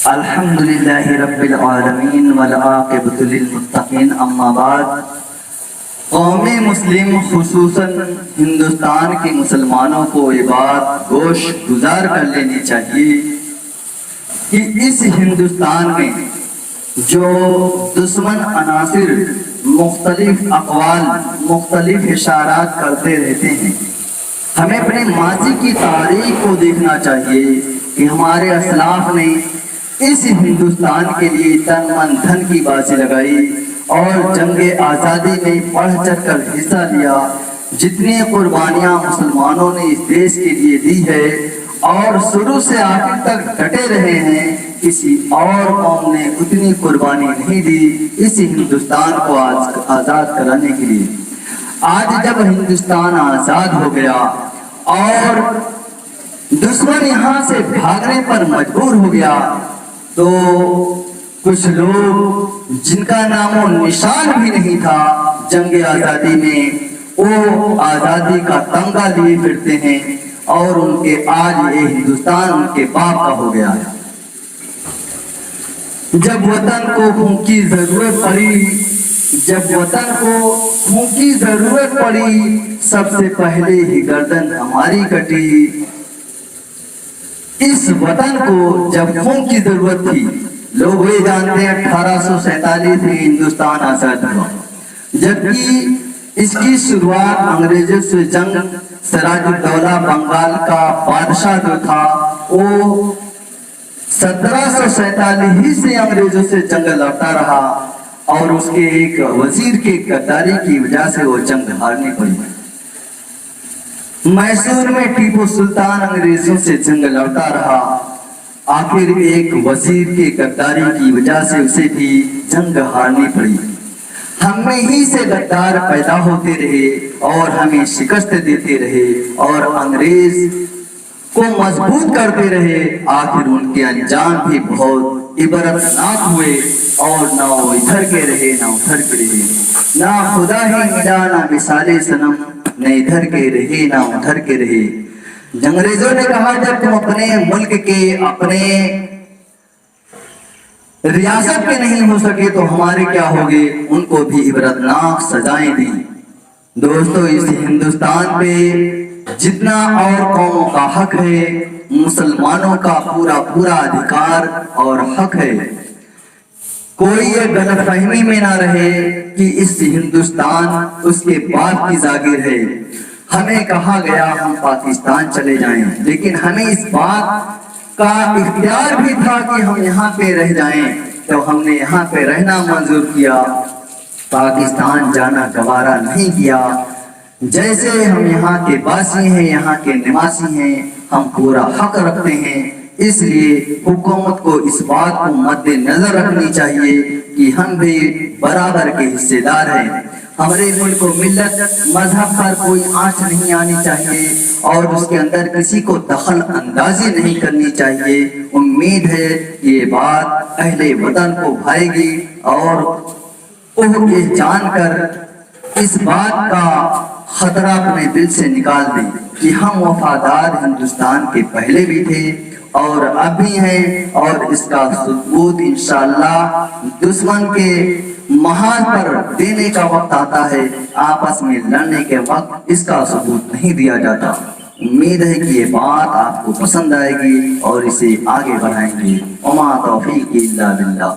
الحمدللہ رب العالمین والعاقبۃ للمتقین، اما بعد۔ قوم مسلم خصوصاً ہندوستان کے مسلمانوں کو یہ بات گوش گزار کر لینی چاہیے کہ اس ہندوستان میں جو دشمن عناصر مختلف اقوال، مختلف اشارات کرتے رہتے ہیں، ہمیں اپنے ماضی کی تاریخ کو دیکھنا چاہیے کہ ہمارے اسلاف نے اس ہندوستان کے لیے تن من دھن کی بازی لگائی اور جنگ آزادی میں بڑھ چڑھ کر حصہ لیا۔ جتنی قربانیاں مسلمانوں نے اس دیش کے لیے دی ہے اور شروع سے آخر تک ڈٹے رہے ہیں، کسی اور قوم نے اتنی قربانی نہیں دی اس ہندوستان کو آزاد کرانے کے لیے۔ آج جب ہندوستان آزاد ہو گیا اور دشمن یہاں سے بھاگنے پر مجبور ہو گیا، تو کچھ لوگ جن کا نام و نشان بھی نہیں تھا جنگ آزادی میں، وہ آزادی کا تمغہ لیے پھرتے ہیں اور ان کے آج یہ ہندوستان ان کے باپ کا ہو گیا ہے۔ جب وطن کو خون کی ضرورت پڑی، جب وطن کو خون کی ضرورت پڑی، سب سے پہلے ہی گردن ہماری کٹی۔ اس وطن کو جب خون کی ضرورت تھی، لوگ یہ جانتے ہیں 1847 میں ہندوستان آزاد ہوا، جبکہ اس کی شروعات انگریزوں سے جنگ، سراج الدولہ بنگال کا بادشاہ جو تھا وہ 1747 ہی سے انگریزوں سے جنگ لڑتا رہا اور اس کے ایک وزیر کے غداری کی وجہ سے وہ جنگ ہارنی پڑی۔ میسور میں ٹیپو سلطان انگریزوں سے جنگ لڑتا رہا، آخر ایک وزیر کے غداری کی وجہ سے اسے بھی جنگ ہارنی پڑی۔ ہم میں ہی سے غدار پیدا ہوتے رہے اور ہمیں شکست دیتے رہے اور انگریز کو مضبوط کرتے رہے، آخر ان کے انجام بھی بہت عبرتناک ہوئے اور نہ وہ ادھر کے رہے نہ ادھر کے رہے، نہ خدا ہی ملا نہ مثال صنم، نہ ادھر کے رہے نہ ادھر کے رہے۔ انگریزوں نے کہا جب تم اپنے ملک کے، اپنے ریاست کے نہیں ہو سکے تو ہمارے کیا ہوگے، ان کو بھی عبرتناک سزائیں دی۔ دوستو، اس ہندوستان پہ جتنا اور قوموں کا حق ہے، مسلمانوں کا پورا پورا ادھیکار اور حق ہے۔ کوئی یہ غلط فہمی میں نہ رہے کہ اس ہندوستان اس کے باپ کی جاگیر ہے۔ ہمیں کہا گیا ہم پاکستان چلے جائیں، لیکن ہمیں اس بات کا اختیار بھی تھا کہ ہم یہاں پہ رہ جائیں، تو ہم نے یہاں پہ رہنا منظور کیا، پاکستان جانا گوارا نہیں کیا۔ جیسے ہم یہاں کے باسی ہیں، یہاں کے نواسی ہیں، ہم پورا حق رکھتے ہیں، اس لیے حکومت کو اس بات کو مد نظر رکھنی چاہیے کہ ہم بھی برابر کے حصے دار ہیں۔ ہمارے ملک کو ملت مذہب پر کوئی آنچ نہیں آنی چاہیے اور اس کے اندر کسی کو دخل اندازی نہیں کرنی چاہیے۔ امید ہے یہ بات اہل وطن کو بھائے گی اور وہ یہ جان کر اس بات کا خطرہ اپنے دل سے نکال دیں کہ ہم وفادار ہندوستان کے پہلے بھی تھے اور اب بھی ہیں، اور اس کا ثبوت انشاءاللہ دشمن کے محاذ پر دینے کا وقت آتا ہے، آپس میں لڑنے کے وقت اس کا ثبوت نہیں دیا جاتا۔ امید ہے کہ یہ بات آپ کو پسند آئے گی اور اسے آگے بڑھائیں گے۔ وما توفیقی الا باللہ۔